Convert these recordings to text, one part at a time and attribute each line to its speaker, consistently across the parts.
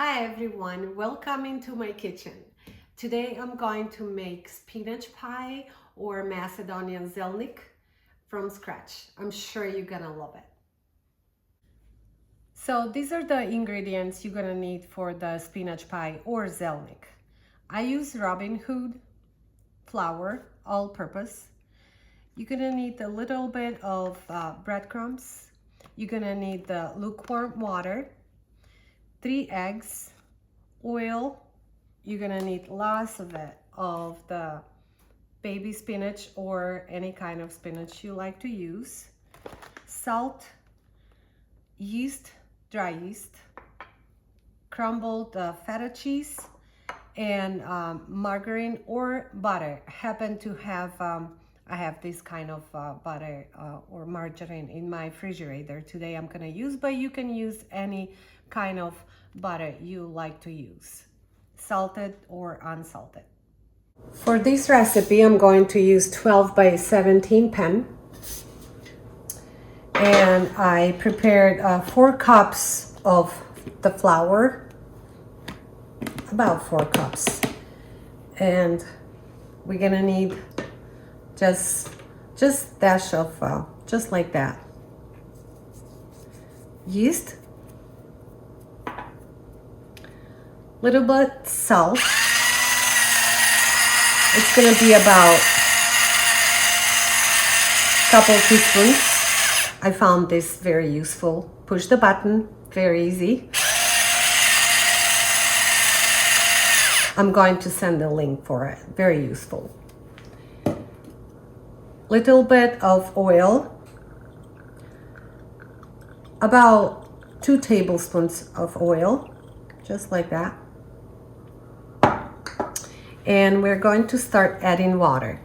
Speaker 1: Hi everyone, welcome into my kitchen. Today I'm going to make spinach pie or Macedonian Zelnik from scratch. I'm sure you're gonna love it. So these are the ingredients you're gonna need for the spinach pie or Zelnik. I use Robin Hood flour, all purpose. You're gonna need a little bit of breadcrumbs. You're gonna need the lukewarm water, 3 eggs, oil. You're gonna need lots of it, of the baby spinach or any kind of spinach you like to use, salt, yeast, dry yeast, crumbled feta cheese, and margarine or butter. Happen to have I have this kind of butter or margarine in my refrigerator today I'm gonna use, but you can use any kind of butter you like to use, salted or unsalted. For this recipe I'm going to use 12 by 17 pan, and I prepared 4 cups of the flour, about 4 cups, and we're gonna need just dash of just like that, yeast, little bit salt. It's gonna be about couple teaspoons. I found this very useful. Push the button, very easy. I'm going to send a link for it, very useful. Little bit of oil, about 2 tablespoons of oil, just like that. And we're going to start adding water.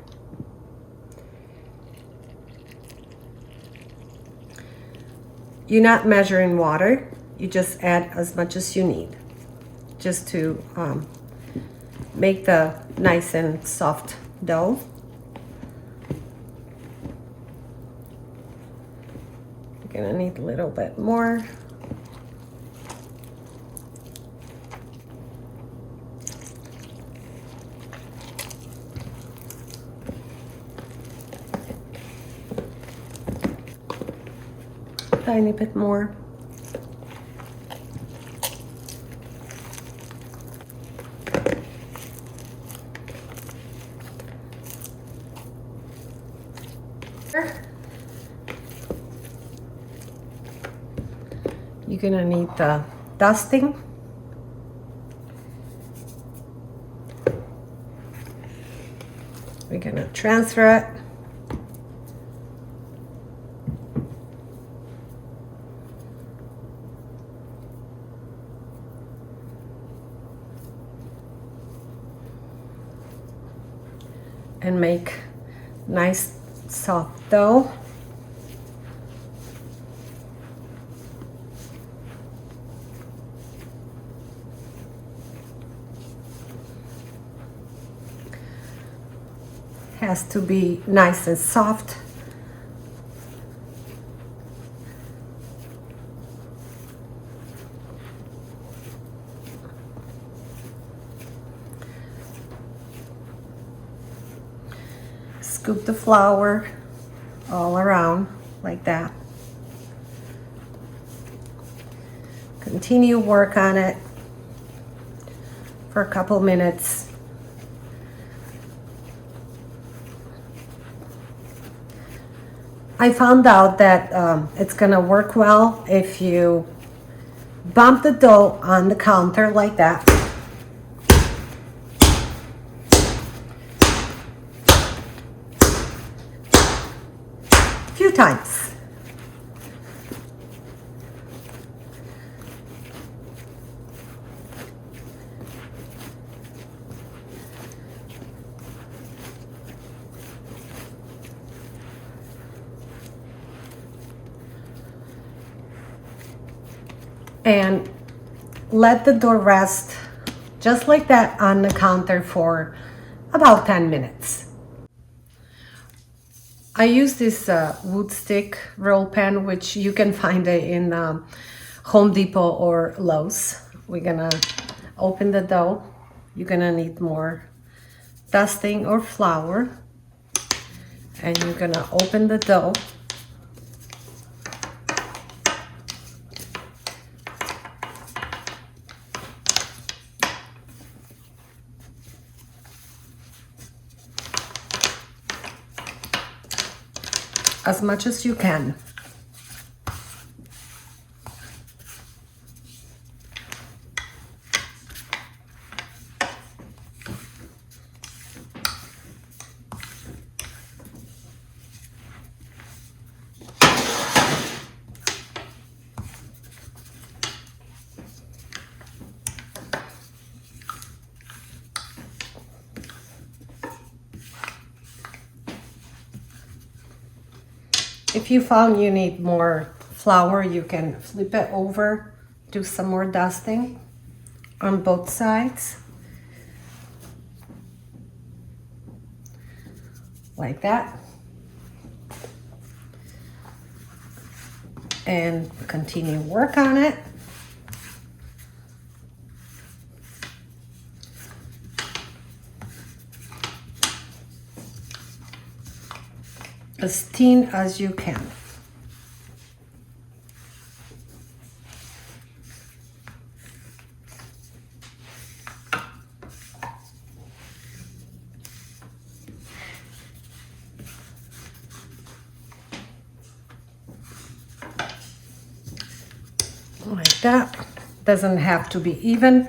Speaker 1: You're not measuring water, you just add as much as you need, just to make the nice and soft dough. You're gonna need a little bit more. Tiny bit more. You're gonna need the dusting. We're gonna transfer it. And make nice soft dough. Has to be nice and soft. Scoop the flour all around like that. Continue work on it for a couple minutes. I found out that it's gonna work well if you bump the dough on the counter like that. Few times. And let the dough rest just like that on the counter for about 10 minutes. I use this wood stick roll pan, which you can find it in Home Depot or Lowe's. we're gonna open the dough. You're gonna need more dusting or flour, and you're gonna open the dough. As much as you can. If you found you need more flour, you can flip it over, do some more dusting on both sides. Like that. And continue work on it. As thin as you can. Like that. Doesn't have to be even.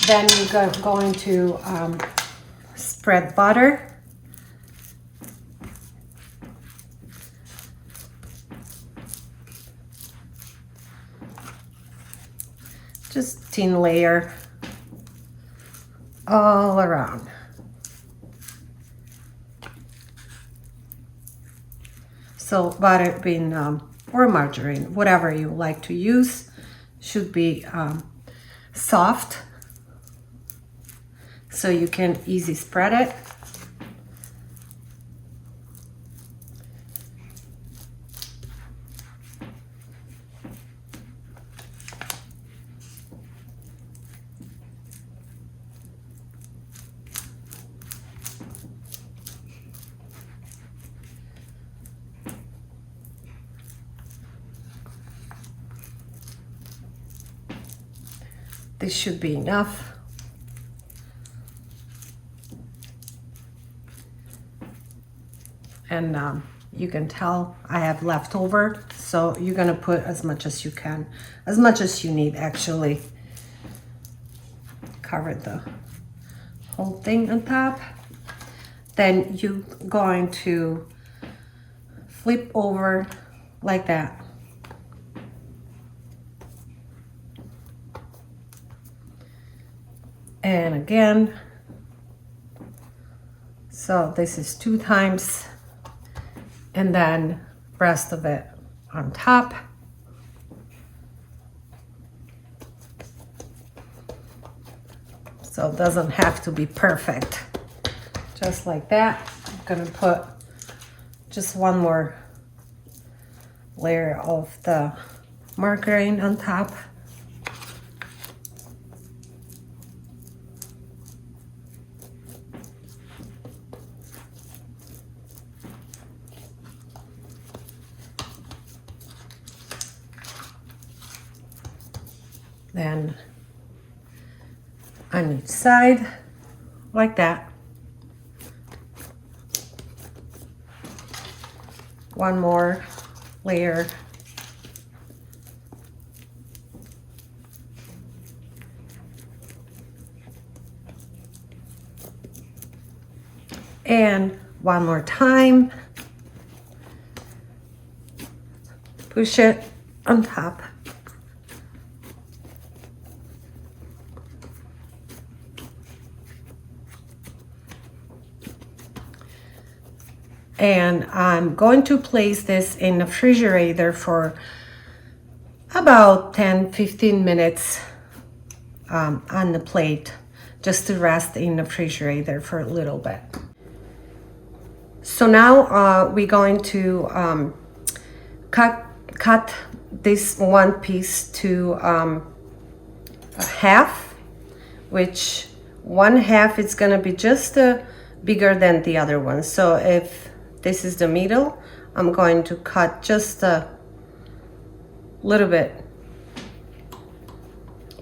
Speaker 1: Then you're going to spread butter. Just thin layer all around. So butter being or margarine, whatever you like to use, should be soft, so you can easy spread it. This should be enough. And you can tell I have leftover, so you're gonna put as much as you can, as much as you need actually. Cover the whole thing on top. Then you're going to flip over like that. And again, so this is 2 times, and then rest of it on top. So it doesn't have to be perfect. Just like that. I'm gonna put just one more layer of the margarine on top. Then on each side, like that. One more layer. And one more time. Push it on top. And I'm going to place this in the refrigerator for about 10-15 minutes on the plate. just to rest in the refrigerator for a little bit. So now we're going to cut this one piece to a half, which one half is gonna be just bigger than the other one. So if this is the middle, I'm going to cut just a little bit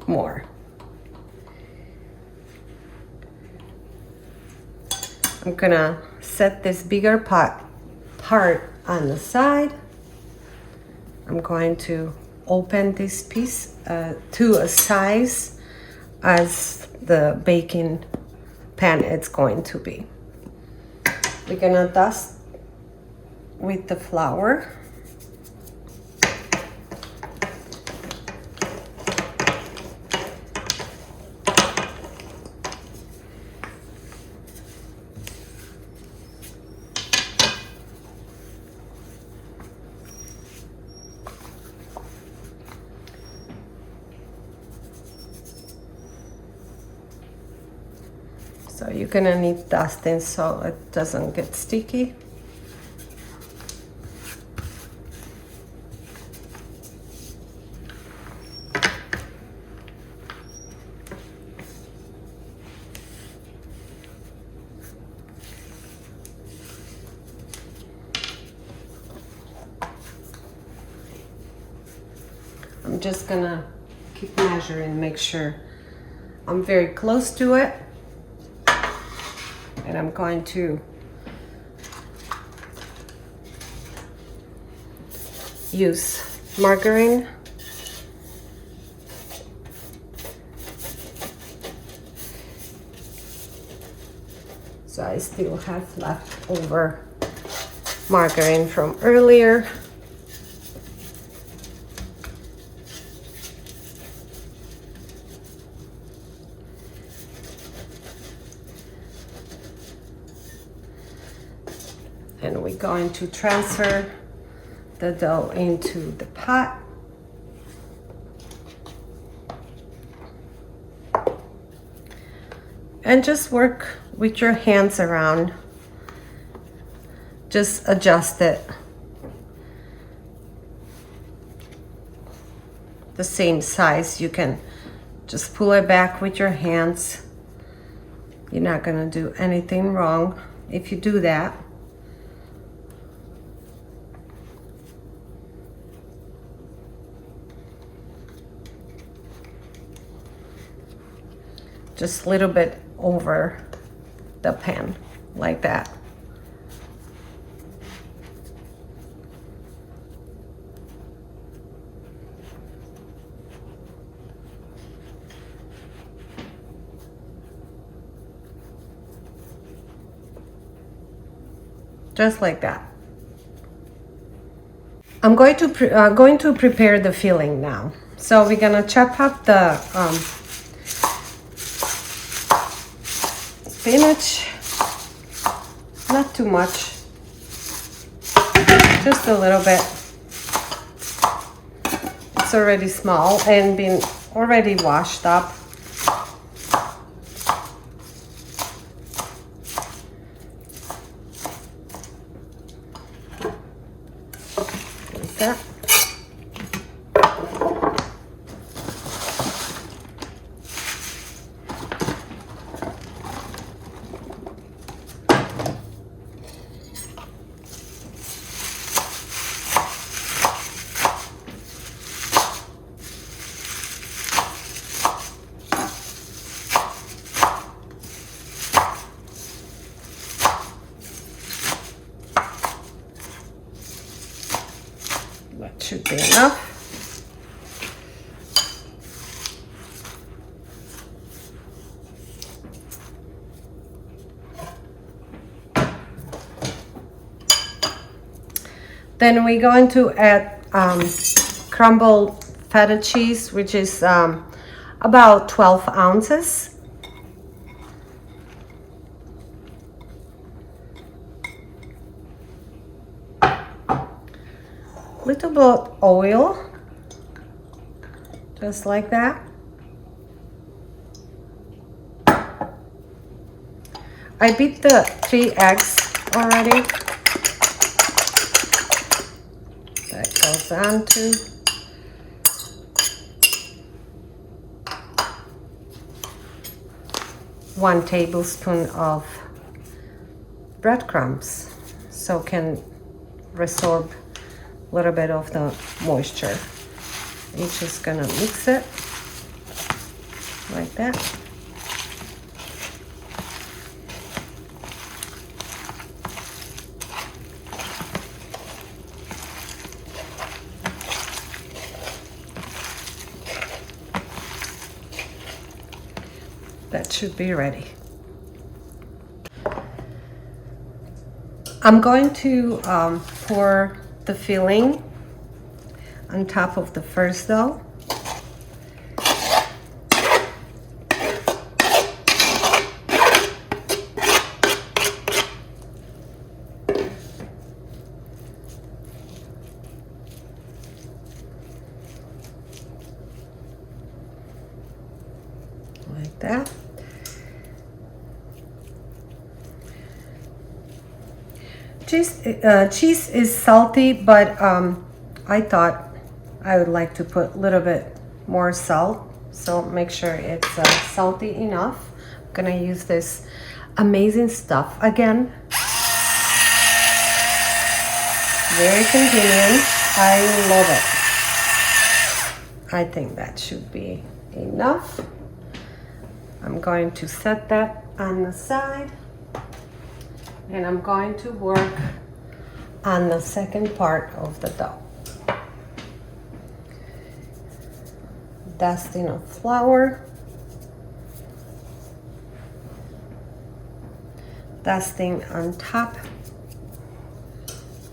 Speaker 1: more. I'm gonna set this bigger part on the side. I'm going to open this piece to a size as the baking pan it's going to be. We're gonna dust with the flour. So you're gonna need dusting so it doesn't get sticky. I'm just gonna keep measuring, make sure I'm very close to it. And I'm going to use margarine. So I still have leftover margarine from earlier. And we're going to transfer the dough into the pot. And just work with your hands around. Just adjust it the same size. You can just pull it back with your hands. You're not gonna do anything wrong if you do that. Just a little bit over the pan, like that. Just like that. I'm going to prepare the filling now. So we're gonna chop up the spinach, not too much, just a little bit. It's already small and been already washed up. Like that. That should be enough. Then we're going to add crumbled feta cheese, which is about 12 ounces. Little bit oil, just like that. I beat the 3 eggs already. That goes on to 1 tablespoon of breadcrumbs, so can resorb a little bit of the moisture. You're just gonna mix it like that. That should be ready. I'm going to pour the filling on top of the first dough. Like that. Cheese is salty, but I thought I would like to put a little bit more salt, so make sure it's salty enough. I'm gonna use this amazing stuff again. Very convenient. I love it. I think that should be enough. I'm going to set that on the side, and I'm going to work on the second part of the dough. Dusting of flour, dusting on top,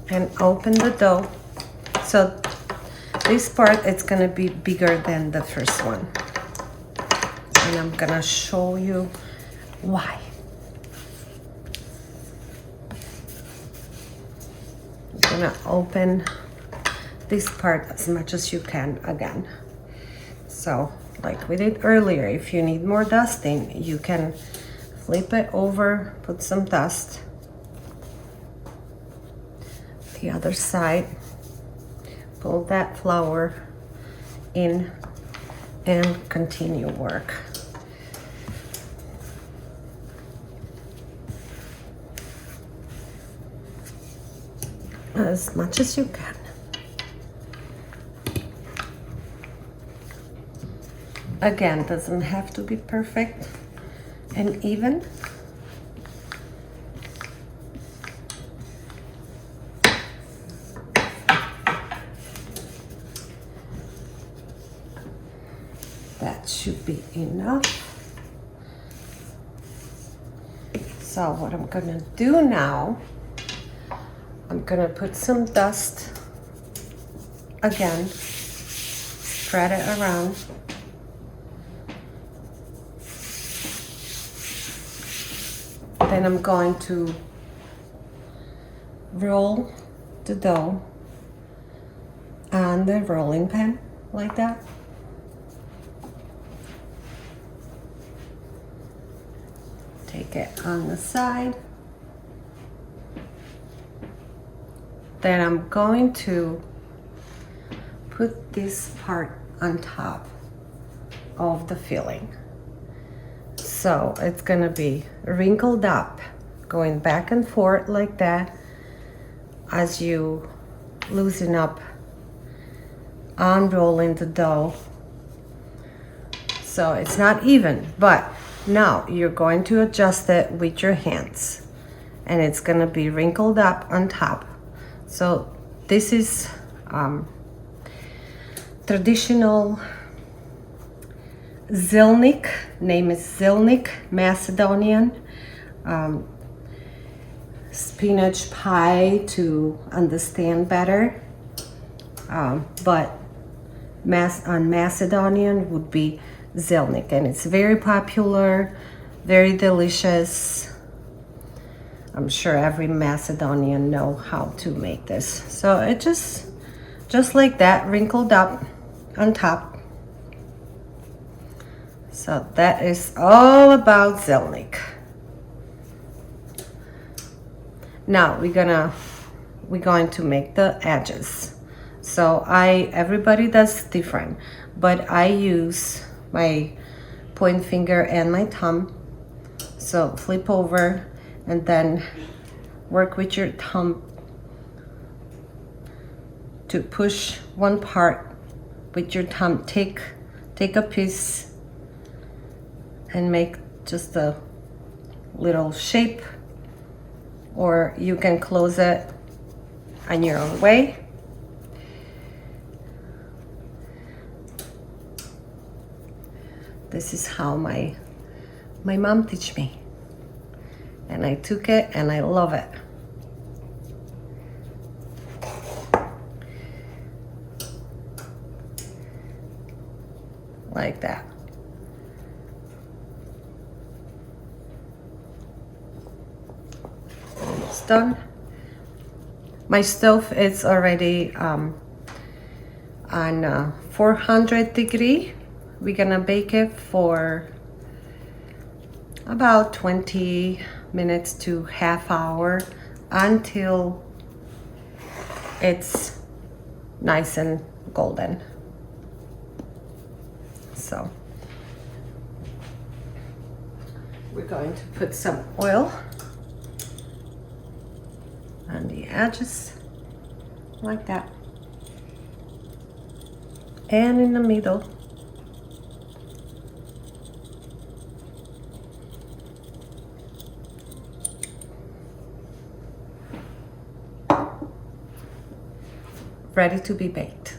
Speaker 1: and open the dough. So this part, it's gonna be bigger than the first one, and I'm gonna show you why. I'm gonna open this part as much as you can again. So like we did earlier, if you need more dusting, you can flip it over, put some dust. The other side, pull that flour in and continue work. As much as you can. Again, doesn't have to be perfect and even. That should be enough. So what I'm gonna do now, I'm gonna put some dust again, spread it around. Then I'm going to roll the dough on the rolling pin like that. Take it on the side. Then I'm going to put this part on top of the filling. So it's gonna be wrinkled up, going back and forth like that as you loosen up, unrolling the dough. So it's not even, but now you're going to adjust it with your hands, and it's gonna be wrinkled up on top. So this is traditional Zelnik, name is Zelnik, Macedonian spinach pie to understand better, but on Macedonian would be Zelnik, and it's very popular, very delicious. I'm sure every Macedonian know how to make this. So it just like that, wrinkled up on top. So that is all about Zelnik. Now we're going to make the edges. So everybody does different, but I use my point finger and my thumb. So flip over and then work with your thumb to push one part with your thumb. Take a piece and make just a little shape, or you can close it on your own way. This is how my mom teach me, and I took it and I love it. Like that. Almost done. My stove is already on 400 degree. We're gonna bake it for about 20 minutes to half hour until it's nice and golden. So we're going to put some oil on the edges like that, and in the middle. Ready to be baked.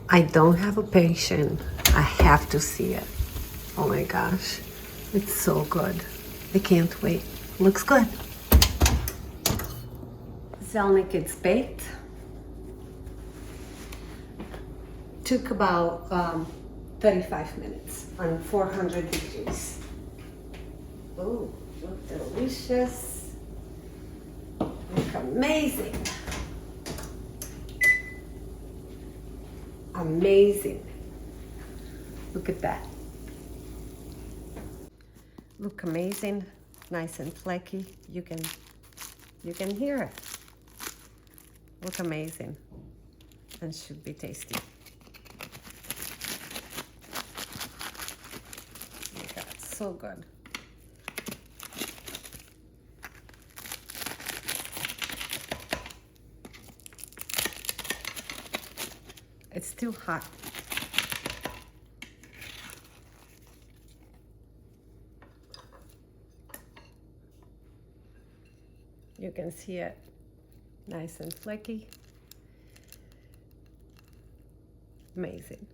Speaker 1: I don't have a patient. I have to see it. Oh my gosh, it's so good. I can't wait. Looks good. Zelnik is baked. Took about 35 minutes on 400 degrees. Oh, look delicious. Look amazing. Amazing. Look at that. Look amazing, nice and flaky. You can hear it. Look amazing, and should be tasty. Oh my God, so good. It's still hot. You can see it, nice and flaky. Amazing.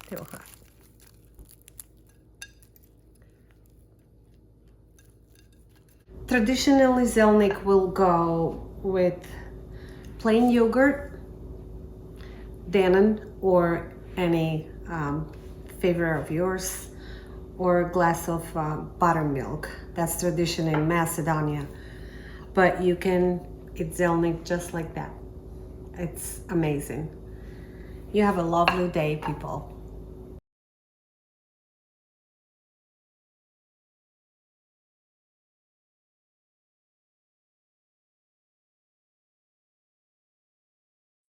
Speaker 1: Still hot. Traditionally, Zelnik will go with plain yogurt, Dannon, or any favorite of yours, or a glass of buttermilk. That's tradition in Macedonia. But you can eat Zelnik just like that. It's amazing. You have a lovely day, people.